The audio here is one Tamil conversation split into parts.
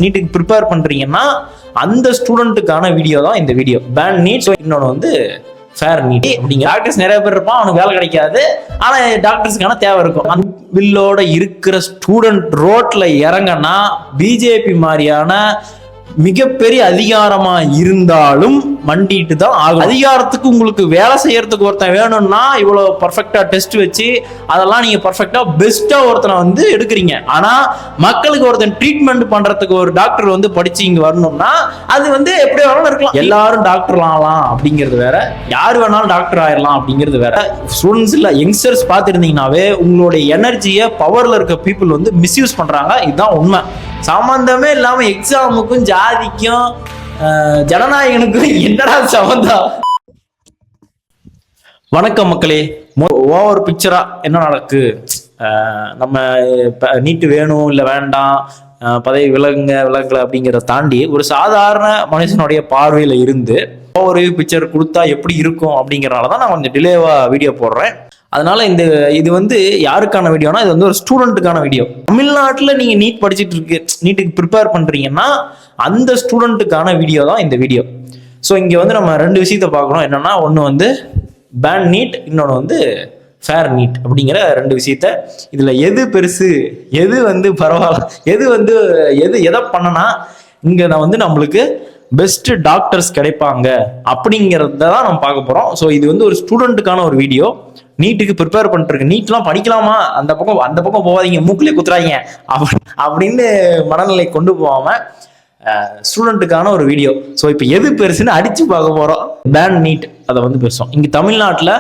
நீட்டுக்கு ப்ரிப்பேர் பண்றீங்கன்னா அந்த ஸ்டூடெண்ட்டுக்கான வீடியோ தான் இந்த வீடியோ. பேண்ட் நீட், இன்னொன்று வந்து ஃபேர் நீட். அப்படிங்கிற டாக்டர்ஸ் நிறைய பேர் இருப்பான், அவனுக்கு வேலை கிடைக்காது, ஆனா டாக்டர்ஸ்க்கான தேவை இருக்கும். அந்த பில்லோட இருக்கிற ஸ்டூடெண்ட் ரோட்ல இறங்கன்னா பிஜேபி மாதிரியான மிகப்பெரிய அதிகாரமா இருந்தாலும் மண்டிட்டு தான் ஆகும். அதிகாரத்துக்கு உங்களுக்கு வேலை செய்யறதுக்கு ஒருத்தன் வேணும்னா இவ்வளவு பர்ஃபெக்டா டெஸ்ட் வச்சு அதெல்லாம் நீங்க பர்ஃபெக்டா பெஸ்டா ஒருத்தனை வந்து எடுக்கிறீங்க. ஆனா மக்களுக்கு ஒருத்தன் ட்ரீட்மெண்ட் பண்றதுக்கு ஒரு டாக்டர் வந்து படிச்சு இங்க வரணும்னா அது வந்து எப்படி வேணாலும் இருக்கலாம். எல்லாரும் டாக்டர் ஆகலாம் அப்படிங்கிறது வேற, யாரு வேணாலும் டாக்டர் ஆயிடலாம் அப்படிங்கிறது வேற. ஸ்டூடெண்ட்ஸ் இல்ல யங்ஸ்டர்ஸ் பார்த்துருந்தீங்கன்னாவே உங்களுடைய எனர்ஜியை பவர்ல இருக்க பீப்புள் வந்து மிஸ்யூஸ் பண்றாங்க. இதுதான் உண்மை. சம்பந்தமே இல்லாம எக்ஸாமுக்கும் ஜாதிக்கும் ஜனநாயகனுக்கும் என்னடா சம்பந்தம்? வணக்கம் மக்களே. ஓவர் பிக்சரா என்ன நடக்கு, நம்ம நீட்டு வேணும் இல்ல வேண்டாம், பதவி விலகல அப்படிங்கிறத தாண்டி ஒரு சாதாரண மனுஷனுடைய பார்வையில இருந்து ஓவர் பிக்சர் கொடுத்தா எப்படி இருக்கும் அப்படிங்கறதுனாலதான் நான் கொஞ்சம் டிலேவா வீடியோ போடுறேன். அதனால இது வந்து யாருக்கான வீடியோனா, இது வந்து ஒரு ஸ்டூடெண்ட்டுக்கான வீடியோ. தமிழ்நாட்டில் நீங்க நீட் படிச்சுட்டு நீட்டுக்கு ப்ரிப்பேர் பண்றீங்கன்னா அந்த ஸ்டூடெண்ட்டுக்கான வீடியோ தான் இந்த வீடியோ. ஸோ இங்க வந்து நம்ம ரெண்டு விஷயத்த பார்க்கணும். என்னன்னா, ஒன்று வந்து பேண்ட் நீட், இன்னொன்று வந்து ஃபேர் நீட் அப்படிங்கிற ரெண்டு விஷயத்த. இதுல எது பெருசு, எது வந்து பரவாயில்ல, எதை பண்ணனா இங்க நான் வந்து நம்மளுக்கு பெஸ்ட் டாக்டர்ஸ் கிடைப்பாங்க அப்படிங்கிறத தான் நம்ம பார்க்க போறோம். ஸோ இது வந்து ஒரு ஸ்டூடெண்ட்டுக்கான ஒரு வீடியோ. நீட்டுக்கு ப்ரிப்பேர் பண்ணிட்டு நீட்லாம் படிக்கலாமா, அந்த பக்கம் போகாதீங்க, மூக்கிலே குத்துறாங்க அப்படின்னு மனநிலை கொண்டு போகாம ஸ்டூடெண்ட்டுக்கான ஒரு வீடியோ. ஸோ இப்போ எது பெருசுன்னு அடிச்சு பார்க்க போறோம். பேண்ட் நீட் அதை வந்து பேசுவோம். இங்க தமிழ்நாட்டில்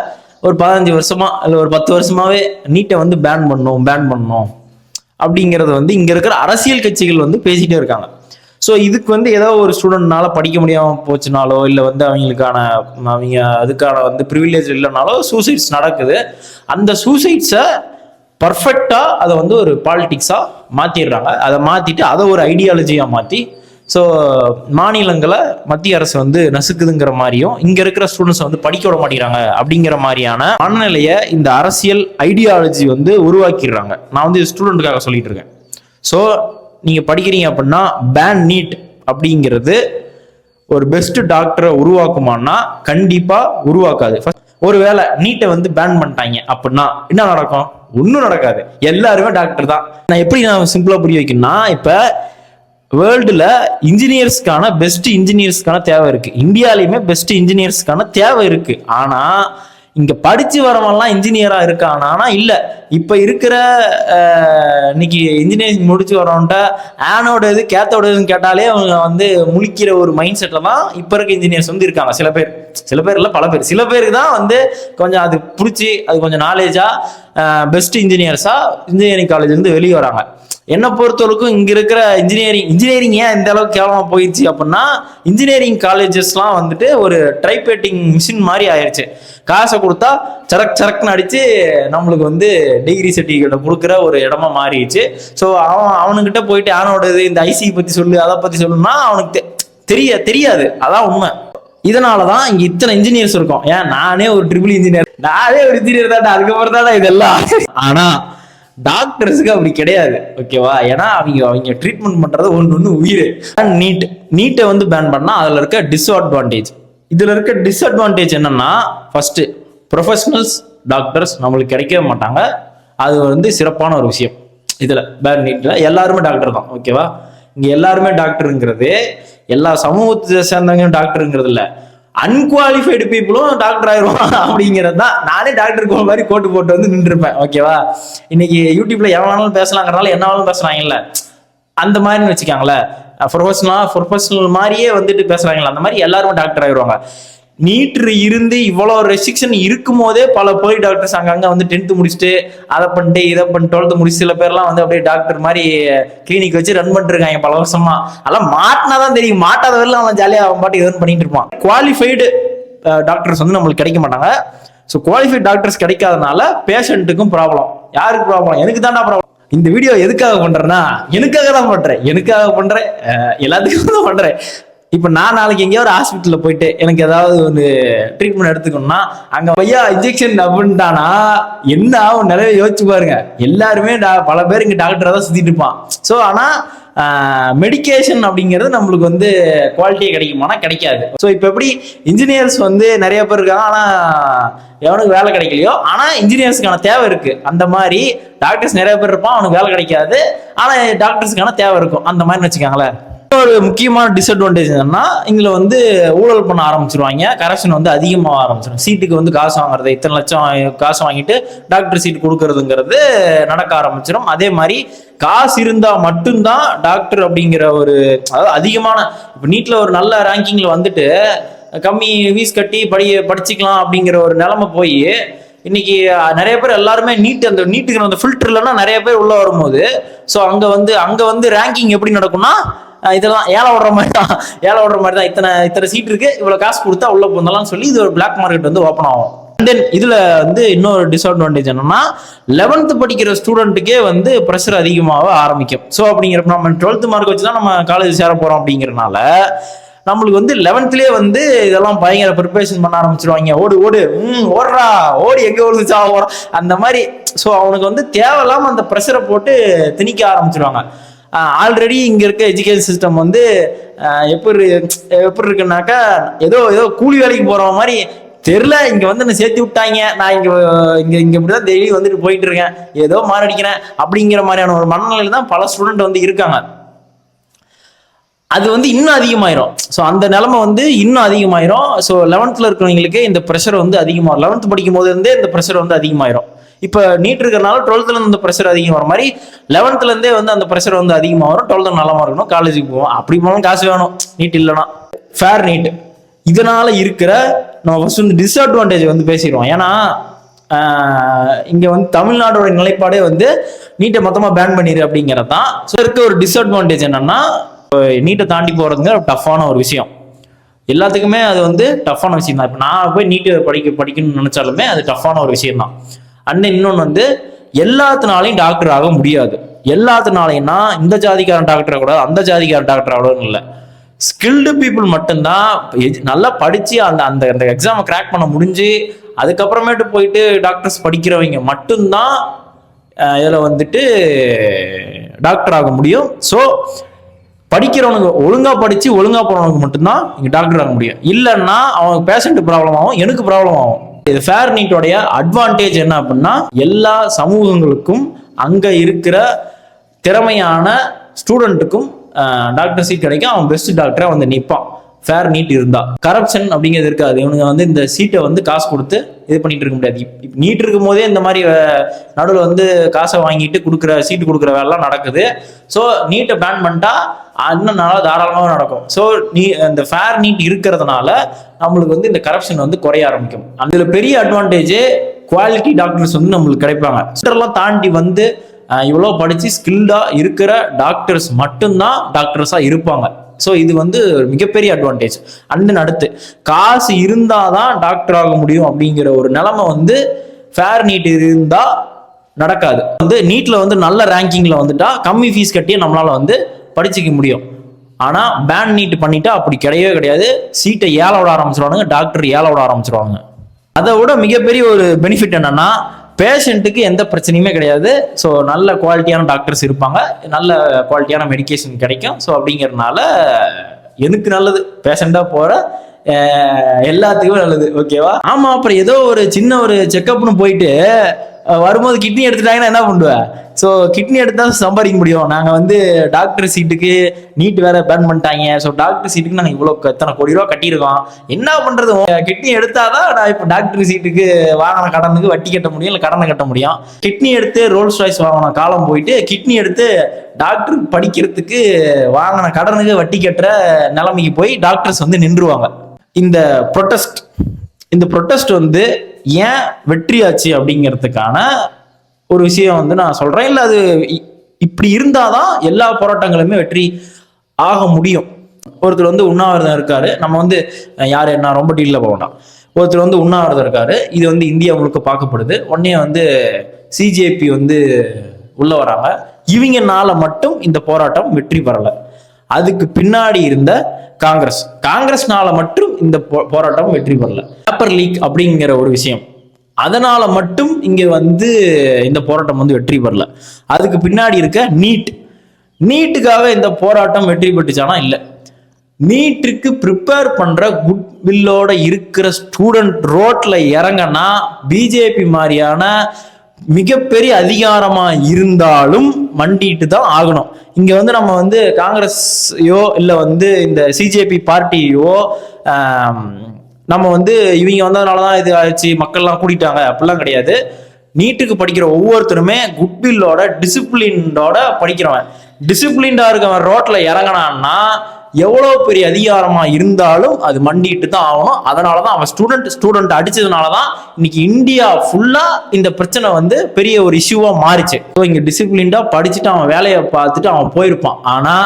ஒரு 15 வருஷமா இல்லை ஒரு 10 வருஷமாவே நீட்டை வந்து பேன் பண்ணணும் அப்படிங்கறத வந்து இங்க இருக்கிற அரசியல் கட்சிகள் வந்து பேசிட்டே இருக்காங்க. ஸோ இதுக்கு வந்து ஏதோ ஒரு ஸ்டூடெண்ட்னால படிக்க முடியாமல் போச்சுனாலோ இல்லை வந்து அவங்க அதுக்கான வந்து ப்ரிவிலேஜ் இல்லைனாலோ சூசைட்ஸ் நடக்குது. அந்த சூசைட்ஸை பர்ஃபெக்டாக அதை வந்து ஒரு பாலிட்டிக்ஸாக மாற்றிடுறாங்க. அதை மாற்றிட்டு அதை ஒரு ஐடியாலஜியாக மாற்றி ஸோ மாநிலங்களை மத்திய அரசு வந்து நசுக்குதுங்கிற மாதிரியும் இங்கே இருக்கிற ஸ்டூடெண்ட்ஸை வந்து படிக்க விட மாட்டேங்கிறாங்க அப்படிங்கிற மாதிரியான மனநிலையை இந்த அரசியல் ஐடியாலஜி வந்து உருவாக்கிடுறாங்க. நான் வந்து ஸ்டூடெண்ட்டுக்காக சொல்லிட்டு இருக்கேன். ஸோ நீங்க படிக்கிறீங்க அப்படின்னா பேண்ட் நீட் அப்படிங்கிறது ஒரு பெஸ்ட் டாக்டரை உருவாக்குமான்னா கண்டிப்பா உருவாக்காது. ஒருவேளை நீட்டை வந்து பேன் பண்ணிட்டாங்க அப்படின்னா என்ன நடக்கும்? ஒன்றும் நடக்காது. எல்லாருமே டாக்டர் தான். நான் சிம்பிளா புரிய வைக்கணும்னா, இப்ப வேர்ல்டுல இன்ஜினியர்ஸ்க்கான பெஸ்ட் இன்ஜினியர்ஸ்க்கான தேவை இருக்கு. இந்தியாலையுமே பெஸ்ட் இன்ஜினியர்ஸ்க்கான தேவை இருக்கு. ஆனா இங்க படிச்சு வரவெல்லாம் இன்ஜினியரா இருக்கானா? இல்ல. இப்ப இருக்கிற இன்னைக்கு இன்ஜினியரிங் முடிச்சு வரவன்ட்ட ஆனோட இது கேத்தோட இதுன்னு கேட்டாலே அவங்க வந்து முழிக்கிற ஒரு மைண்ட் செட்ல தான் இப்ப இருக்க இன்ஜினியர்ஸ் வந்து இருக்காங்க. சில பேர் இல்ல, பல பேர். சில பேருக்கு தான் வந்து கொஞ்சம் அது பிடிச்சி அது கொஞ்சம் நாலேஜா பெஸ்ட் இன்ஜினியர்ஸா இன்ஜினியரிங் காலேஜ் வந்து வெளியே வராங்க. என்னை பொறுத்தவரைக்கும் இங்க இருக்கிற இன்ஜினியரிங் ஏன் இந்த அளவுக்கு கேவலமா போயிடுச்சு அப்படின்னா, இன்ஜினியரிங் காலேஜஸ்லாம் வந்துட்டு ஒரு டைப்ரைட்டிங் மிஷின் மாதிரி ஆயிடுச்சு. காசை கொடுத்தா சரக்குன்னு அடிச்சு நம்மளுக்கு வந்து டிகிரி சர்டிஃபிகேட்டை கொடுக்குற ஒரு இடமா மாறிடுச்சு. ஸோ அவனுக்கிட்ட போயிட்டு அவனோட இந்த ஐசி பத்தி சொல்லு, அதை பத்தி சொல்லுன்னா அவனுக்கு தெரியாது. அதான் உண்மை. இதனாலதான் இங்க இத்தனை இன்ஜினியர்ஸ் இருக்கும். ஏன் நானே ஒரு ட்ரிபிள் இன்ஜினியர் தான், அதுக்கப்புறம் தான் இதெல்லாம். ஆனா டாக்டர்ஸுக்கு அப்படி கிடையாது, ஓகேவா? ஏன்னா அவங்க ட்ரீட்மெண்ட் பண்றது ஒன்று உயிர். நீட்டை வந்து பேன் பண்ணா அதுல இருக்க டிஸ்அட்வான்டேஜ், இதுல இருக்க டிஸ்அட்வான்டேஜ் என்னன்னா, ஃபர்ஸ்ட் ப்ரொஃபஷனல்ஸ் டாக்டர்ஸ் நம்மளுக்கு கிடைக்கவே மாட்டாங்க. அது வந்து சிறப்பான ஒரு விஷயம். இதுல பேன் நீட்ல எல்லாருமே டாக்டர் தான், ஓகேவா? இங்க எல்லாருமே டாக்டருங்கிறது எல்லா சமூகத்தை சேர்ந்தவங்க டாக்டருங்கிறது இல்ல, அன்குவாலிஃபைடு பீப்புளும் டாக்டர் ஆயிடுவான் அப்படிங்கிறது தான். நானே டாக்டருக்கு மாதிரி கோட்டு போட்டு வந்து நின்றுருப்பேன், ஓகேவா? இன்னைக்கு யூடியூப்ல எவனாலும் பேசலாங்கிறனால என்னவாலும் பேசுறாங்கல்ல, அந்த மாதிரி வச்சுக்காங்களேன். ப்ரொஃபஷனல் மாதிரியே வந்துட்டு பேசுறாங்களா, அந்த மாதிரி எல்லாருமே டாக்டர் ஆயிடுவாங்க. நீட்டு இருந்து இவ்வளவு ரெஸ்ட்ரிக்ஷன் இருக்கும் போதே பல போலி டாக்டர்ஸ் அங்கங்க வந்து 10th முடிச்சுட்டு அதை பண்ணிட்டு இதை பண்ணி 12th முடிச்சு சில பேர்லாம் வந்து அப்படியே டாக்டர் மாதிரி கிளினிக் வச்சு ரன் பண்ணிட்டு இருக்காங்க பல வருஷமா. அதெல்லாம் மாட்டினாதான் தெரியும், மாட்டாத வரலாம் அவன் ஜாலியா அவன் பாட்டு எதுவும் பண்ணிட்டு இருப்பான். குவாலிஃபைடு டாக்டர்ஸ் வந்து நம்மளுக்கு கிடைக்க மாட்டாங்க. ஸோ குவாலிஃபைடு டாக்டர்ஸ் கிடைக்காதனால பேஷண்ட்டுக்கும் ப்ராப்ளம். யாருக்கு ப்ராப்ளம்? எனக்கு தான்டா ப்ராப்ளம். இந்த வீடியோ எதுக்காக பண்றேன்னா, எனக்காக தான் பண்றேன், எல்லாத்துக்கும் தான் பண்றேன். இப்ப நான் நாளைக்கு எங்கேயோ ஒரு ஹாஸ்பிட்டல்ல போயிட்டு எனக்கு ஏதாவது ஒரு ட்ரீட்மெண்ட் எடுத்துக்கணும்னா அங்க பையா இன்ஜெக்ஷன் அப்படின்ட்டானா என்ன ஆகும் நிறைய யோசிச்சு பாருங்க. எல்லாருமே பல பேர் இங்க டாக்டரா தான் சுத்திட்டு இருப்பான். ஸோ ஆனா மெடிக்கேஷன் அப்படிங்கிறது நம்மளுக்கு வந்து குவாலிட்டியே கிடைக்குமானா கிடைக்காது. ஸோ இப்போ எப்படி இன்ஜினியர்ஸ் வந்து நிறைய பேர் இருக்காங்க, ஆனால் எவனுக்கு வேலை கிடைக்கலையோ, ஆனால் இன்ஜினியர்ஸுக்கான தேவை இருக்கு. அந்த மாதிரி டாக்டர்ஸ் நிறைய பேர் இருப்பான், அவனுக்கு வேலை கிடைக்காது, ஆனால் டாக்டர்ஸுக்கான தேவை இருக்கும். அந்த மாதிரி வச்சுக்காங்களேன். ஒரு முக்கியமான டிஸ்அட்வான்டேஜ் என்னன்னா, இதில் வந்து ஊழல் பண்ண ஆரம்பிச்சிருவாங்க, கரப்ஷன் வந்து அதிகமாக ஆரம்பிச்சிடும். சீட்டுக்கு வந்து காசு வாங்குறது, இத்தனை லட்சம் காசு வாங்கிட்டு டாக்டர் சீட் கொடுக்கறதுங்கிறது நடக்க ஆரம்பிச்சிடும். அதே மாதிரி காசு இருந்தா மட்டும்தான் டாக்டர் அப்படிங்கிற ஒரு, அதாவது அதிகமான, இப்போ நீட்ல ஒரு நல்ல ரேங்கிங்ல வந்துட்டு கம்மி ஃபீஸ் கட்டி படிச்சுக்கலாம் அப்படிங்கிற ஒரு நிலைமை போய் இன்னைக்கு நிறைய பேர் எல்லாருமே அந்த நீட்டுக்கு அந்த ஃபில்டர் இல்லைன்னா நிறைய பேர் உள்ள வரும்போது, ஸோ அங்க வந்து ரேங்கிங் எப்படி நடக்கும்னா, இதெல்லாம் ஏழை விடுற மாதிரி தான். இத்தனை சீட் இருக்கு, இவ்வளவு காசு கொடுத்தா உள்ள போந்தலாம் சொல்லி இது ஒரு பிளாக் மார்க்கெட் வந்து ஓப்பன் ஆகும். தென் இதுல வந்து இன்னொரு டிஸ்அட்வான்டேஜ் என்னன்னா, 11th படிக்கிற ஸ்டூடெண்ட்டுக்கே வந்து ப்ரெஷர் அதிகமாக ஆரம்பிக்கும். ஸோ அப்படிங்கிறப்ப நம்ம 12th மார்க் வச்சுதான் நம்ம காலேஜ் சேர போறோம் அப்படிங்கிறனால நம்மளுக்கு வந்து 11thலேயே வந்து இதெல்லாம் பயங்கர ப்ரிப்பரேஷன் பண்ண ஆரம்பிச்சிருவாங்க. ஓடுறா ஓடி எங்க விழுந்துச்சா ஓடுறா அந்த மாதிரி. ஸோ அவனுக்கு வந்து தேவையில்லாம அந்த ப்ரெஷரை போட்டு திணிக்க ஆரம்பிச்சிருவாங்க. ஆல்ரெடி இங்க இருக்க எஜுகேஷன் சிஸ்டம் வந்து எப்படி இருக்குன்னாக்கா, ஏதோ கூலி வேலைக்கு போற மாதிரி தெரியல, இங்க வந்து என்ன சேர்த்து விட்டாங்க, நான் இங்க இப்படிதான் டெய்லி வந்துட்டு போயிட்டு இருக்கேன், ஏதோ மாரடிக்கிறேன் அப்படிங்கிற மாதிரியான ஒரு மனநிலையில தான் பல ஸ்டூடெண்ட் வந்து இருக்காங்க. அது வந்து இன்னும் அதிகமாயிரும். ஸோ அந்த நிலைமை வந்து இன்னும் அதிகமாயிரும். ஸோ 11th இருக்கிறவங்களுக்கு இந்த ப்ரெஷர் வந்து அதிகமாகும். 11th படிக்கும் போது இருந்தே இந்த ப்ரெஷர் வந்து அதிகமாயிரும். இப்போ நீட் இருக்கிறனால 12th இந்த ப்ரெஷர் அதிகமாக வர மாதிரி 11th வந்து அந்த ப்ரெஷர் வந்து அதிகமாக வரும். 12th நல்லா இருக்கணும், காலேஜுக்கு போவோம், அப்படி போனாலும் காசு வேணும். நீட் இல்லைனா ஃபேர் நீட். இதனால இருக்கிற நம்ம ஃபர்ஸ்ட் வந்து டிஸ்அட்வான்டேஜ் வந்து பேசிடுவோம். ஏன்னா இங்க வந்து தமிழ்நாடோட நிலைப்பாடே வந்து நீட்டை மொத்தமா பேன் பண்ணிடு அப்படிங்கிறது தான். ஸோ இருக்க ஒரு டிஸ்அட்வான்டேஜ் என்னன்னா, நீட்டை தாண்டி போறதுங்க டஃப்பான ஒரு விஷயம். எல்லாத்துக்குமே அது வந்து டஃப்பான விஷயம் தான். இப்போ நான் போய் நீட்டை படிக்கணும்னு நினைச்சாலுமே அது டஃப்பான ஒரு விஷயம் தான். அண்ட் இன்னொன்று வந்து எல்லாத்தினாலையும் டாக்டர் ஆக முடியாது. எல்லாத்தினாலையும்னா இந்த ஜாதிக்காரன் டாக்டர் ஆகக்கூடாது, அந்த ஜாதிக்காரன் டாக்டர் ஆகக்கூடாதுன்னு இல்லை. ஸ்கில்டு பீப்புள் மட்டும்தான் நல்லா படிச்சு அந்த எக்ஸாமை கிராக் பண்ண முடிஞ்சு அதுக்கப்புறமேட்டு போயிட்டு டாக்டர்ஸ் படிக்கிறவங்க மட்டும்தான் இதில் வந்துட்டு டாக்டர் ஆக முடியும். ஸோ படிக்கிறவனுக்கு ஒழுங்கா படிச்சு ஒழுங்கா போறவனுக்கு மட்டும்தான் இங்க டாக்டர் ஆக முடியும். இல்லைன்னா அவனுக்கு பேஷண்ட் ப்ராப்ளம் ஆகும், எனக்கு ப்ராப்ளம் ஆகும். இது ஃபேர் நீட்டோடைய அட்வான்டேஜ் என்ன அப்படின்னா, எல்லா சமூகங்களுக்கும் அங்க இருக்கிற திறமையான ஸ்டூடெண்ட்டுக்கும் டாக்டர் சீட் கிடைக்கும். அவன் பெஸ்ட் டாக்டரா வந்து நிற்பான் ஃபேர் நீட் இருந்தா. கரப்ஷன் அப்படிங்கிறது இருக்காது. இவனுங்க வந்து இந்த சீட்டை வந்து காசு கொடுத்து இது பண்ணிட்டு இருக்க முடியாது. நீட் இருக்கும் போதே இந்த மாதிரி நடுவில் வந்து காசை வாங்கிட்டு சீட்டு கொடுக்குற வேலைலாம் நடக்குது. ஸோ நீட்டை பேன் பண்ணிட்டா இன்னும் நல்லா தாராளமாக நடக்கும். ஸோ இந்த ஃபேர் நீட் இருக்கிறதுனால நம்மளுக்கு வந்து இந்த கரப்ஷன் வந்து குறைய ஆரம்பிக்கும். அதில் பெரிய அட்வான்டேஜ் குவாலிட்டி டாக்டர்ஸ் வந்து நம்மளுக்கு கிடைப்பாங்க. சிஸ்டர்லாம் தாண்டி வந்து இவ்வளோ படிச்சு ஸ்கில்டா இருக்கிற டாக்டர்ஸ் மட்டும்தான் டாக்டர்ஸா இருப்பாங்க. ஸோ இது வந்து மிகப்பெரிய அட்வான்டேஜ். அண்ட் அடுத்து காசு இருந்தாதான் டாக்டர் ஆக முடியும் அப்படிங்கிற ஒரு நிலைமை வந்து ஃபேர் நீட் இருந்தா நடக்காது. வந்து நீட்ல வந்து நல்ல ரேங்கிங்ல வந்துட்டா கம்மி ஃபீஸ் கட்டியே நம்மளால வந்து படிச்சுக்க முடியும். ஆனா பேன் நீட் பண்ணிட்டா அப்படி கிடையவே கிடையாது. சீட்டை ஏழ விட ஆரம்பிச்சிருவானுங்க, டாக்டர் ஏழ விட ஆரம்பிச்சிருவாங்க. அதை விட மிகப்பெரிய ஒரு பெனிஃபிட் என்னன்னா, பேஷண்ட்டுக்கு எந்த பிரச்சனையுமே கிடையாது. ஸோ நல்ல குவாலிட்டியான டாக்டர்ஸ் இருப்பாங்க, நல்ல குவாலிட்டியான மெடிக்கேஷன் கிடைக்கும். ஸோ அப்படிங்கிறதுனால எனக்கு நல்லது, பேஷண்டா போற எல்லாத்துக்குமே நல்லது. ஓகேவா? ஆமா. அப்புறம் ஏதோ ஒரு சின்ன ஒரு செக்அப்னு போயிட்டு வரும்போது கிட்னி எடுத்துட்டாங்கன்னா என்ன பண்ணுவேன்? ஸோ கிட்னி எடுத்தா சம்பாதிக்க முடியும். நாங்கள் வந்து டாக்டர் சீட்டுக்கு நீட் வேற பேன் பண்ணிட்டாங்க. ஸோ டாக்டர் சீட்டுக்கு நாங்கள் இவ்வளோ எத்தனை கோடி ரூபா கட்டியிருக்கோம், என்ன பண்றது? கிட்னி எடுத்தாதான் நான் இப்போ டாக்டர் சீட்டுக்கு வாங்கின கடனுக்கு வட்டி கட்ட முடியும், இல்லை கடனை கட்ட முடியும். கிட்னி எடுத்து ரோல்ஸ் ராய்ஸ் வாங்கின காலம் போயிட்டு கிட்னி எடுத்து டாக்டர் படிக்கிறதுக்கு வாங்கின கடனுக்கு வட்டி கட்டுற நிலைமைக்கு போய் டாக்டர்ஸ் வந்து நின்றுவாங்க. இந்த ப்ரொட்டஸ்ட் வந்து ஏன் வெற்றியாச்சு அப்படிங்கிறதுக்கான ஒரு விஷயம் வந்து நான் சொல்றேன். இல்லை அது இப்படி இருந்தாதான் எல்லா போராட்டங்களுமே வெற்றி ஆக முடியும். ஒருத்தர் வந்து உண்ணாவிரதம் இருக்காரு, நம்ம வந்து யார் என்ன ரொம்ப டீல்ல போக வேண்டாம். ஒருத்தர் வந்து உண்ணாவிரதம் இருக்காரு, இது வந்து இந்தியா முழுக்க பார்க்கப்படுது. உடனே வந்து சிஜேபி வந்து உள்ள வராங்க. இவங்கனால மட்டும் இந்த போராட்டம் வெற்றி பெறல. அதுக்கு பின்னாடி இருந்த காங்கிரஸ்னால மட்டும் இந்த போராட்டம் வெற்றி பெறல. பேப்பர் லீக் அப்படிங்கிற ஒரு விஷயம், அதனால மட்டும் இங்க வந்து இந்த போராட்டம் வந்து வெற்றி பெறல. அதுக்கு பின்னாடி இருக்க நீட்டுக்காக இந்த போராட்டம் வெற்றி பெற்றுச்சானா இல்லை. நீட்டுக்கு ப்ரிப்பேர் பண்ற குட் வில்லோட இருக்கிற ஸ்டூடெண்ட் ரோட்ல இறங்கன்னா பிஜேபி மாதிரியான மிகப்பெரிய அதிகாரமா இருந்தாலும் மண்டிட்டு தான் ஆகணும். இங்க வந்து நம்ம வந்து காங்கிரஸையோ இல்ல வந்து இந்த சிஜேபி பார்ட்டியோ நம்ம வந்து இவங்க வந்ததுனாலதான் இது ஆச்சு மக்கள்லாம் கூட்டிட்டாங்க அப்படிலாம் கிடையாது. நீட்டுக்கு படிக்கிற ஒவ்வொருத்தருமே குட்வில்லோட டிசிப்ளினோட படிக்கிறவன். டிசிப்ளின்டா இருக்கவன் ரோட்ல இறங்கினான்னா எவ்வளவு பெரிய அதிகாரமா இருந்தாலும் அது மண்டிட்டு தான் ஆகணும். அதனாலதான் அவன் ஸ்டூடெண்ட் அடிச்சதுனாலதான் இன்னைக்கு இந்தியா ஃபுல்லா இந்த பிரச்சனை வந்து பெரிய ஒரு இஷ்யூவா மாறிச்சு. இங்க டிசிப்ளின்டா படிச்சுட்டு அவன் வேலையை பார்த்துட்டு அவன் போயிருப்பான். ஆனா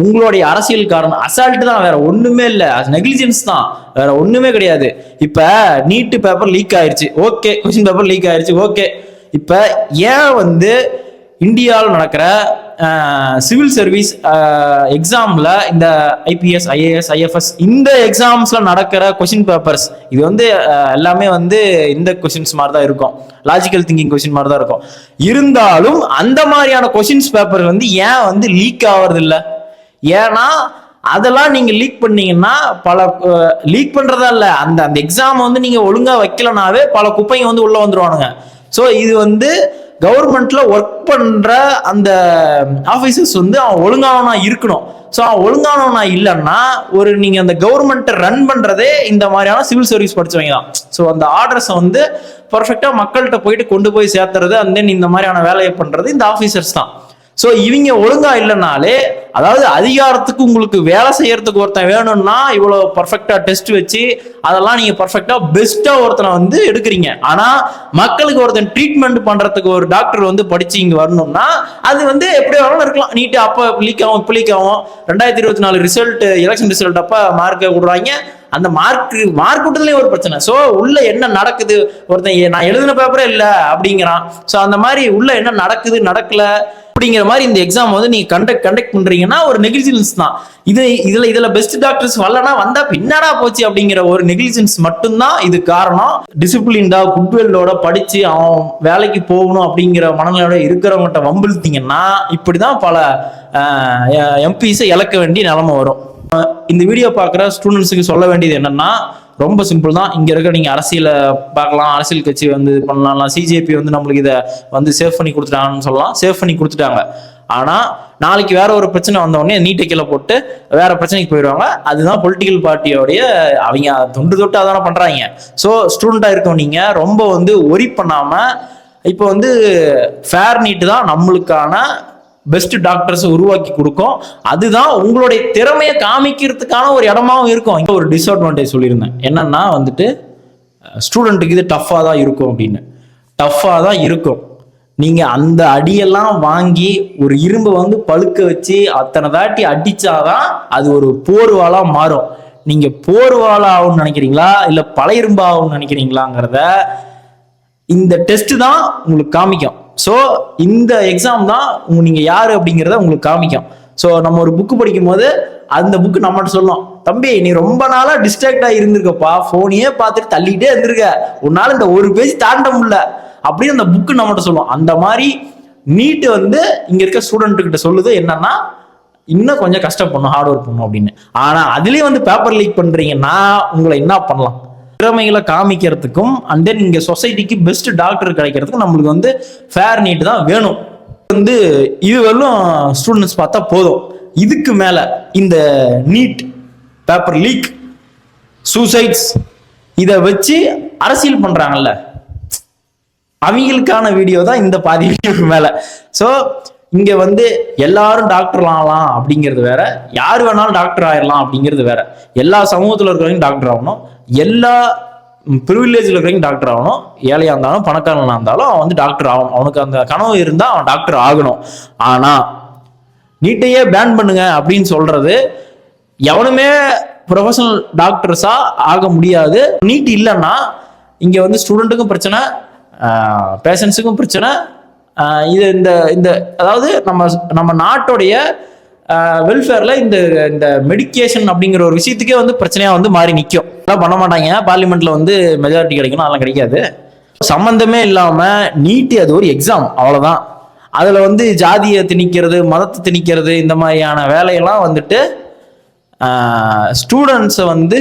உங்களுடைய அரசியல் காரணம் அசால்ட் தான், வேற ஒண்ணுமே இல்லை. நெக்லிஜென்ஸ் தான், வேற ஒண்ணுமே கிடையாது. இப்ப நீட்டு பேப்பர் லீக் ஆயிருச்சு, ஓகே. கொஸ்டின் பேப்பர் லீக் ஆயிருச்சு, ஓகே. இப்ப ஏன் வந்து இந்தியாவில் நடக்கிற சிவில் சர்வீஸ் எக்ஸாம்ல இந்த ஐபிஎஸ் ஐஏஎஸ் ஐஎஃப்எஸ் இந்த எக்ஸாம்ஸ்ல நடக்கிற கொஸ்டின் பேப்பர்ஸ் இது வந்து எல்லாமே வந்து இந்த கொஸ்டின்ஸ் மாதிரி தான் இருக்கும், லாஜிக்கல் திங்கிங் கொஸ்டின் மாதிரி தான் இருக்கும். இருந்தாலும் அந்த மாதிரியான கொஸ்டின்ஸ் பேப்பர் வந்து ஏன் வந்து லீக் ஆகிறது இல்லை? ஏன்னா அதெல்லாம் நீங்க லீக் பண்ணீங்கன்னா பல லீக் பண்றதா இல்ல, அந்த அந்த எக்ஸாம் வந்து நீங்க ஒழுங்கா வைக்கலனாவே பல குப்பைங்க வந்து உள்ள வந்துருவானுங்க. ஸோ இது வந்து கவர்மெண்ட்ல ஒர்க் பண்ற அந்த ஆபீசர்ஸ் வந்து அவன் ஒழுங்கானவனா இருக்கணும். ஸோ அவன் ஒழுங்கானவனா இல்லைன்னா ஒரு நீங்க அந்த கவர்மெண்ட்டை ரன் பண்றதே இந்த மாதிரியான சிவில் சர்வீஸ் படிச்சவங்க தான். ஸோ அந்த ஆர்டர்ஸை வந்து பர்ஃபெக்டா மக்கள்கிட்ட போயிட்டு கொண்டு போய் சேர்த்துறது அண்ட் தென் இந்த மாதிரியான வேலையை பண்றது இந்த ஆபீசர்ஸ் தான். ஸோ இவங்க ஒழுங்கா இல்லைனாலே, அதாவது அதிகாரத்துக்கு உங்களுக்கு வேலை செய்யறதுக்கு ஒருத்தன் வேணும்னா இவ்வளோ பர்ஃபெக்டா டெஸ்ட் வச்சு அதெல்லாம் நீங்க பர்ஃபெக்டா பெஸ்டா ஒருத்தனை வந்து எடுக்கிறீங்க. ஆனா மக்களுக்கு ஒருத்தன் ட்ரீட்மெண்ட் பண்றதுக்கு ஒரு டாக்டர் வந்து படிச்சு இங்க வரணும்னா அது வந்து எப்படி வேணாலும் இருக்கலாம். நீட்டு அப்ப லீக் ஆகும், இப்ப லீக் ஆகும். 2024 ரிசல்ட், எலெக்ஷன் ரிசல்ட் அப்ப மார்க் விடுறாங்க. அந்த மார்க் விட்டதுலயும் ஒரு பிரச்சனை. ஸோ உள்ள என்ன நடக்குது, ஒருத்தன் நான் எழுதின பேப்பரே இல்லை அப்படிங்கிறான். ஸோ அந்த மாதிரி உள்ள என்ன நடக்குது நடக்கல அப்படிங்கிற மாதிரி இந்த எக்ஸாம் வந்து நீங்க கண்டக்ட் பண்றீங்கன்னா ஒரு நெக்லிஜென்ஸ் தான். இதுல பெஸ்ட் டாக்டர்ஸ் வரலனா வந்தா பின்னாடா போச்சு அப்படிங்கிற ஒரு நெக்லிஜென்ஸ் மட்டும்தான் இது காரணம். டிசிப்ளின்டா குட்வில்லோட படிச்சு அவன் வேலைக்கு போகணும் அப்படிங்கிற மனநிலையோட இருக்கிறவங்ககிட்ட வம்பிழுத்தீங்கன்னா இப்படிதான் பல எம்பிஸை இழக்க வேண்டிய நிலைமை வரும். இந்த வீடியோ பார்க்குற ஸ்டூடெண்ட்ஸுக்கு சொல்ல வேண்டியது என்னன்னா, ரொம்ப சிம்பிள் தான். இங்க இருக்க நீங்க அரசியலை பார்க்கலாம், அரசியல் கட்சி வந்து பண்ணலாம். சிஜேபி வந்து நம்மளுக்கு இதை வந்து சேவ் பண்ணி கொடுத்துட்டாங்கன்னு சொல்லலாம், சேவ் பண்ணி கொடுத்துட்டாங்க. ஆனா நாளைக்கு வேற ஒரு பிரச்சனை வந்த உடனே நீட்டை கீழே போட்டு வேற பிரச்சனைக்கு போயிடுவாங்க. அதுதான் பொலிட்டிக்கல் பார்ட்டியோடைய அவங்க தொட்டு அதான பண்றாங்க. ஸோ ஸ்டூடெண்டா இருக்கோம், நீங்க ரொம்ப வந்து ஒரி பண்ணாம இப்போ வந்து ஃபேர் நீட்டு தான் நம்மளுக்கான பெஸ்ட் டாக்டர்ஸ் உருவாக்கி கொடுக்கும். அதுதான் உங்களுடைய திறமையை காமிக்கிறதுக்கான ஒரு இடமாவும் இருக்கும். இங்க ஒரு டிஸ்அட்வான்டேஜ் சொல்லியிருந்தேன், என்னன்னா வந்துட்டு ஸ்டூடெண்ட்டுக்கு இது டஃபா தான் இருக்கும் அப்படின்னு. டஃபா தான் இருக்கும். நீங்க அந்த அடியெல்லாம் வாங்கி ஒரு இரும்பை வந்து பழுக்க வச்சு அத்தனை தாட்டி அடிச்சாதான் அது ஒரு போர்வாலா மாறும். நீங்க போர்வாலா ஆகும்னு நினைக்கிறீங்களா இல்ல பழைய இரும்பு ஆகும்னு நினைக்கிறீங்களாங்கிறத இந்த டெஸ்ட் தான் உங்களுக்கு காமிக்கும். ஸோ இந்த எக்ஸாம் தான் நீங்க யாரு அப்படிங்கிறத உங்களுக்கு காமிக்கும். ஸோ நம்ம ஒரு புக்கு படிக்கும் போது அந்த புக்கு நம்மகிட்ட சொல்லணும், தம்பி நீ ரொம்ப நாளா டிஸ்ட்ராக்டா இருந்திருக்கப்பா, போனையே பார்த்துட்டு தள்ளிக்கிட்டே இருந்திருக்க, உன்னால இந்த ஒரு பேஜ் தாண்ட முடியல அப்படின்னு அந்த புக்கு நம்மகிட்ட சொல்லுவோம். அந்த மாதிரி நீட்டு வந்து இங்க இருக்க ஸ்டூடெண்ட் கிட்ட சொல்லுது என்னன்னா, இன்னும் கொஞ்சம் கஷ்டப்படணும், ஹார்ட் ஒர்க் பண்ணணும் அப்படின்னு. ஆனா அதுலயே வந்து பேப்பர் லீக் பண்றீங்கன்னா உங்களை என்ன பண்ணலாம், திறமைகளை காமிக்கிறதுக்கும் அண்ட் தென் இங்க சொசைட்டிக்கு பெஸ்ட் டாக்டர் கிடைக்கிறதுக்கும் நம்மளுக்கு வந்து ஃபேர் நீட் தான் வேணும். வந்து இது வரலும் ஸ்டூடெண்ட்ஸ் பார்த்தா போதும். இதுக்கு மேல இந்த நீட் பேப்பர் லீக், சூசைட்ஸ் இதை வச்சு அரசியல் பண்றாங்கல்ல, அவங்களுக்கான வீடியோ தான் இந்த பாதி வீடியோக்கு மேல. ஸோ இங்க வந்து எல்லாரும் டாக்டர் ஆகலாம் அப்படிங்கிறது வேற, யாரு வேணாலும் டாக்டர் ஆயிடலாம் அப்படிங்கிறது வேற. எல்லா சமூகத்துல இருக்கிறவங்க டாக்டர் ஆகணும், எல்லா ப்ரிவிலேஜ்ல இருக்கிறவங்க டாக்டர் ஆகணும். ஏழையா இருந்தாலும் பணக்காரனா இருந்தாலும் அவன் வந்து டாக்டர் ஆகணும். அவனுக்கு அந்த கனவு இருந்தா அவன் டாக்டர் ஆகணும். ஆனா நீட்டையே பேன் பண்ணுங்க அப்படின்னு சொல்றது எவனுமே ப்ரொஃபஷனல் டாக்டர்ஸா ஆக முடியாது. நீட் இல்லைன்னா இங்க வந்து ஸ்டூடெண்ட்டுக்கும் பிரச்சனை, பேஷண்ட்ஸுக்கும் பிரச்சனை. இது இந்த அதாவது நம்ம நாட்டுடைய வெல்ஃபேர்ல இந்த மெடிக்கேஷன் அப்படிங்கிற ஒரு விஷயத்துக்கே வந்து பிரச்சனையா வந்து மாறி நிற்கும். அதெல்லாம் பண்ண மாட்டாங்க. பார்லிமெண்ட்ல வந்து மெஜாரிட்டி கிடைக்கணும், அதெல்லாம் கிடைக்காது. சம்பந்தமே இல்லாம நீட் அது ஒரு எக்ஸாம், அவ்வளவுதான். அதுல வந்து ஜாதியை திணிக்கிறது, மதத்தை திணிக்கிறது, இந்த மாதிரியான வேலையெல்லாம் வந்துட்டு ஸ்டூடெண்ட்ஸை வந்து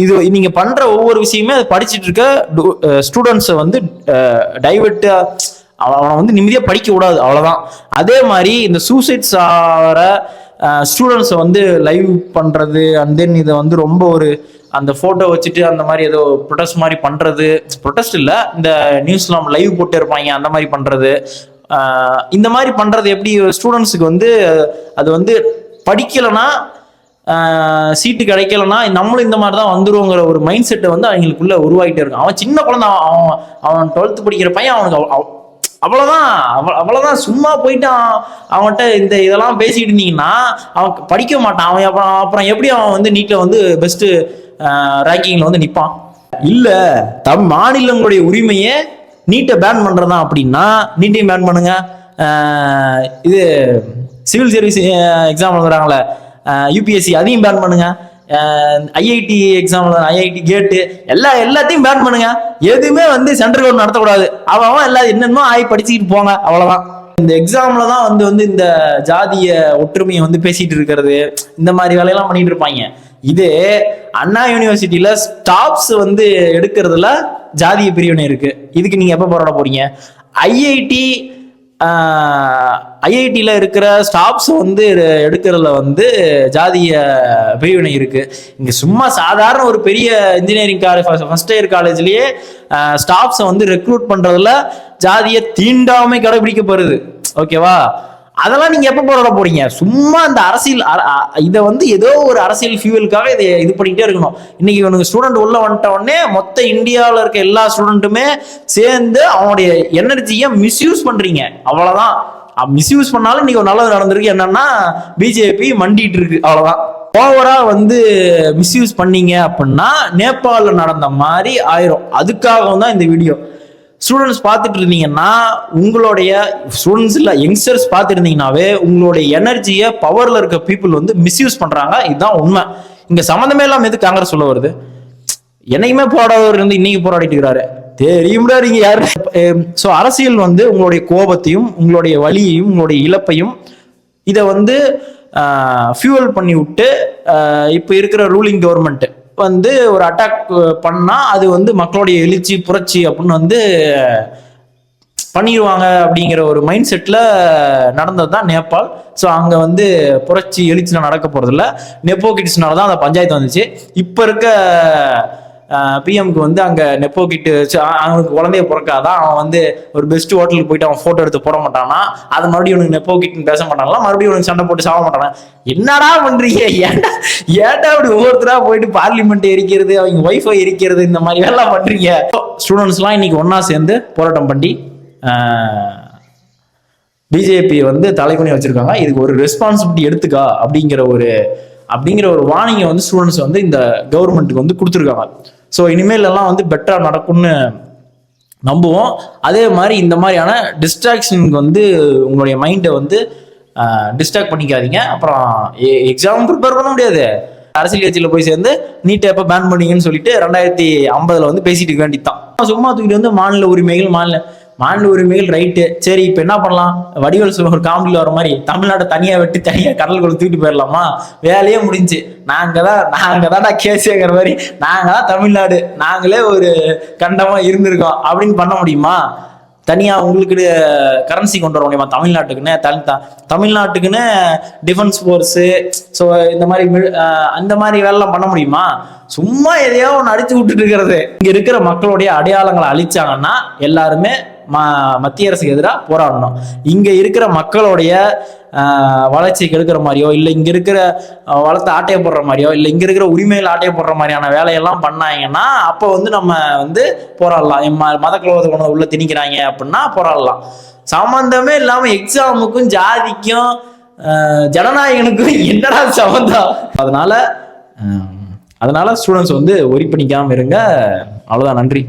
இது நீங்க பண்ற ஒவ்வொரு விஷயமே அதை படிச்சுட்டு இருக்க ஸ்டூடெண்ட்ஸை வந்து டைவர்ட், அவனை வந்து நிம்மதியா படிக்க கூடாது, அவ்வளவுதான். அதே மாதிரி இந்த சூசைட்ஸ் ஆகிற ஸ்டூடெண்ட்ஸை வந்து லைவ் பண்றது, அண்ட் தென் இதை வந்து ரொம்ப ஒரு அந்த போட்டோ வச்சுட்டு அந்த மாதிரி ஏதோ ப்ரொடெஸ்ட் மாதிரி பண்றது, ப்ரொடெஸ்ட் இல்ல, இந்த நியூஸ்லாம் லைவ் போட்டு இருப்பாங்க அந்த மாதிரி பண்றது, இந்த மாதிரி பண்றது எப்படி ஸ்டூடெண்ட்ஸுக்கு வந்து அது வந்து படிக்கலைன்னா சீட்டு கிடைக்கலன்னா நம்மளும் இந்த மாதிரி தான் வந்துருவோங்கிற ஒரு மைண்ட் செட்டை வந்து அவங்களுக்குள்ள உருவாகிட்டே இருக்கும். அவன் சின்ன குழந்தை, அவன் 12th படிக்கிற பையன், அவனுக்கு அவ்வளவுதான் சும்மா போயிட்டு அவன்கிட்ட இந்த இதெல்லாம் பேசிட்டு இருந்தீங்கன்னா அவன் படிக்க மாட்டான். அவன் அப்புறம் எப்படி அவன் வந்து நீட்ல வந்து பெஸ்ட் ரேங்கிங்ல வந்து நிற்பான்? இல்ல, மாநிலங்களுடைய உரிமையை நீட்டை பேன் பண்றதா அப்படின்னா நீட்டையும் பேன் பண்ணுங்க. இது சிவில் சர்வீஸ் எக்ஸாம் எழுதுறாங்களே யூபிஎஸ்சி, அதையும் பேன் பண்ணுங்க. ஐஐடி எக்ஸாம், ஐஐடி கேட்டு எல்லாத்தையும் பேன் பண்ணுங்க. எதுவுமே வந்து சென்ட்ரல் கவர்மெண்ட் நடத்தக்கூடாது. அவன் எல்லாம் என்னென்னமோ படிச்சுக்கிட்டு போங்க, அவ்வளவுதான். இந்த எக்ஸாம்ல தான் வந்து இந்த ஜாதிய ஒற்றுமையை வந்து பேசிட்டு இருக்கிறது, இந்த மாதிரி வேலையெல்லாம் பண்ணிட்டு இருப்பாங்க. இதே அண்ணா யூனிவர்சிட்டியில ஸ்டாப்ஸ் வந்து எடுக்கிறதுல ஜாதிய பிரிவினை இருக்கு. இதுக்கு நீங்க எப்ப போராட போறீங்க? ஐஐடியில் இருக்கிற ஸ்டாப்ஸ் வந்து எடுக்கிறதுல வந்து ஜாதிய பிரிவினை இருக்கு. இங்க சும்மா சாதாரண ஒரு பெரிய இன்ஜினியரிங் காலேஜ் ஃபர்ஸ்ட் இயர் காலேஜ்லயே ஸ்டாப்ஸை வந்து ரெக்ரூட் பண்றதுல ஜாதிய தீண்டாமை கடைபிடிக்கப்படுது. ஓகேவா? அதெல்லாம் நீங்க எப்ப போராட போறீங்க? சும்மா அந்த அரசியல் இதை வந்து ஏதோ ஒரு அரசியல் ஃபியூவலுக்காக இதை இது பண்ணிட்டே இருக்கணும். இன்னைக்கு இவனுக்கு ஸ்டூடெண்ட் உள்ள வந்துட்ட உடனே மொத்த இந்தியாவில் இருக்க எல்லா ஸ்டூடெண்ட்டுமே சேர்ந்து அவனுடைய எனர்ஜியை மிஸ்யூஸ் பண்றீங்க, அவ்வளவுதான். மிஸ்யூஸ் பண்ணாலும் இன்னைக்கு ஒரு நல்லது நடந்திருக்கு, என்னன்னா பிஜேபி மண்டிட்டு இருக்கு, அவ்வளவுதான். ஓவரா வந்து மிஸ்யூஸ் பண்ணீங்க அப்படின்னா நேபாளில் நடந்த மாதிரி ஆயிரும். அதுக்காகவும் தான் இந்த வீடியோ. ஸ்டூடெண்ட்ஸ் பார்த்துட்டு இருந்தீங்கன்னா, உங்களுடைய ஸ்டூடெண்ட்ஸ் இல்லை யங்ஸ்டர்ஸ் பார்த்துட்டு இருந்தீங்கன்னாவே உங்களுடைய எனர்ஜியை பவர்ல இருக்க பீப்புள் வந்து மிஸ்யூஸ் பண்றாங்க. இதுதான் உண்மை. இங்க சம்மந்தமே இல்லாம எது காங்கிரஸ் சொல்ல வருது? என்னைக்குமே போராடவர் இருந்து இன்னைக்கு போராடிட்டு இருக்கிறாரு, தெரியும்டா நீங்க யாரு. ஸோ அரசியல் வந்து உங்களுடைய கோபத்தையும் உங்களுடைய வலியையும் உங்களுடைய இழப்பையும் இதை வந்து ஃபியூவல் பண்ணி விட்டு இப்போ இருக்கிற ரூலிங் கவர்மெண்ட் வந்து ஒரு அட்டாக் பண்ணா அது வந்து மக்களுடைய எழுச்சி புரட்சி அப்படின்னு வந்து பண்ணிடுவாங்க அப்படிங்கிற ஒரு மைண்ட் செட்ல நடந்தது தான் நேபாள். ஸோ அங்க வந்து புரட்சி எழுச்சிலாம் நடக்க போறது இல்லை, நெப்போ கிட்ஸ்னால தான் அந்த பஞ்சாயத்து வந்துச்சு. இப்போ இருக்க பிஎம்க்கு வந்து அங்க நெப்போ கிட்டு அவனுக்கு குழந்தைய பிறக்காதான், அவன் வந்து ஒரு பெஸ்ட் ஹோட்டலுக்கு போயிட்டு அவன் போட்டோ எடுத்து போட மாட்டானா, அது மறுபடியும் உனக்கு நெப்போ கிட்டுன்னு பேச மாட்டாங்களா, மறுபடியும் உனக்கு சண்டை போட்டு சாக மாட்டானா? என்னடா பண்றீங்க? ஏன்டா அப்படி ஒவ்வொருத்தரா போயிட்டு பார்லிமெண்ட் எரிக்கிறது, அவங்க ஒய்ஃபை எரிக்கிறது, இந்த மாதிரி எல்லாம் பண்றீங்க? ஸ்டூடெண்ட்ஸ்லாம் இன்னைக்கு ஒன்னா சேர்ந்து போராட்டம் பண்ணி பிஜேபி வந்து தலைக்குனி வச்சிருக்காங்க. இதுக்கு ஒரு ரெஸ்பான்சிபிலிட்டி எடுத்துக்கா அப்படிங்கிற ஒரு வார்னிங்கை வந்து ஸ்டூடெண்ட்ஸ் வந்து இந்த கவர்மெண்ட்டுக்கு வந்து கொடுத்துருக்காங்க. ஸோ இனிமேல் எல்லாம் வந்து பெட்டராக நடக்கும்னு நம்புவோம். அதே மாதிரி இந்த மாதிரியான டிஸ்ட்ராக்ஷனுக்கு வந்து உங்களுடைய மைண்டை வந்து டிஸ்ட்ராக்ட் பண்ணிக்காதீங்க. அப்புறம் எக்ஸாம் ப்ரிப்பேர் பண்ண முடியாது. அரசியல் கட்சியில் போய் சேர்ந்து நீட்டை எப்போ பேன் பண்ணீங்கன்னு சொல்லிட்டு 2050 வந்து பேசிட்டு இருக்க வேண்டியதான். சும்மா தூக்கிட்டு வந்து மாநில உரிமைகள் ரைட்டு, சரி இப்போ என்ன பண்ணலாம்? வடிவேல் சொல்ல ஒரு காமெடியில் வர மாதிரி தமிழ்நாட்டை தனியாக வெட்டி தனியாக கடலுக்குள்ள தூக்கிட்டு போயிடலாமா? வேலையே முடிஞ்சு. நாங்கள் தான் கேசிங்கிற மாதிரி நாங்கள் தான் தமிழ்நாடு, நாங்களே ஒரு கண்டமாக இருந்திருக்கோம் அப்படின்னு பண்ண முடியுமா? தனியாக உங்களுக்கு கரன்சி கொண்டு வர முடியுமா? தமிழ்நாட்டுக்குன்னு டிஃபென்ஸ் ஃபோர்ஸு, ஸோ இந்த மாதிரி வேலைலாம் பண்ண முடியுமா? சும்மா எதையோ ஒன்று அடிச்சு விட்டுட்டு இருக்கிறது. இங்கே இருக்கிற மக்களுடைய அடையாளங்களை அழிச்சாங்கன்னா எல்லாருமே மத்திய அரசுக்கு எதிராக போராடணும். இங்க இருக்கிற மக்களுடைய வளர்ச்சிக்கு எடுக்கிற மாதிரியோ, இல்லை இங்க இருக்கிற வளத்தை ஆட்டைய போடுற மாதிரியோ, இல்லை இங்க இருக்கிற உரிமையில் ஆட்டைய போடுற மாதிரியான வேலையெல்லாம் பண்ணாங்கன்னா அப்போ வந்து நம்ம வந்து போராடலாம். மத குலோகத்தை கொண்டு உள்ள திணிக்கிறாங்க அப்படின்னா போராடலாம். சம்பந்தமே இல்லாம எக்ஸாமுக்கும் ஜாதிக்கும் ஜனநாயகனுக்கும் என்னடா சம்பந்தம்? அதனால ஸ்டூடெண்ட்ஸ் வந்து ஒரி பண்ணிக்காம இருங்க. அவ்வளவுதான். நன்றி.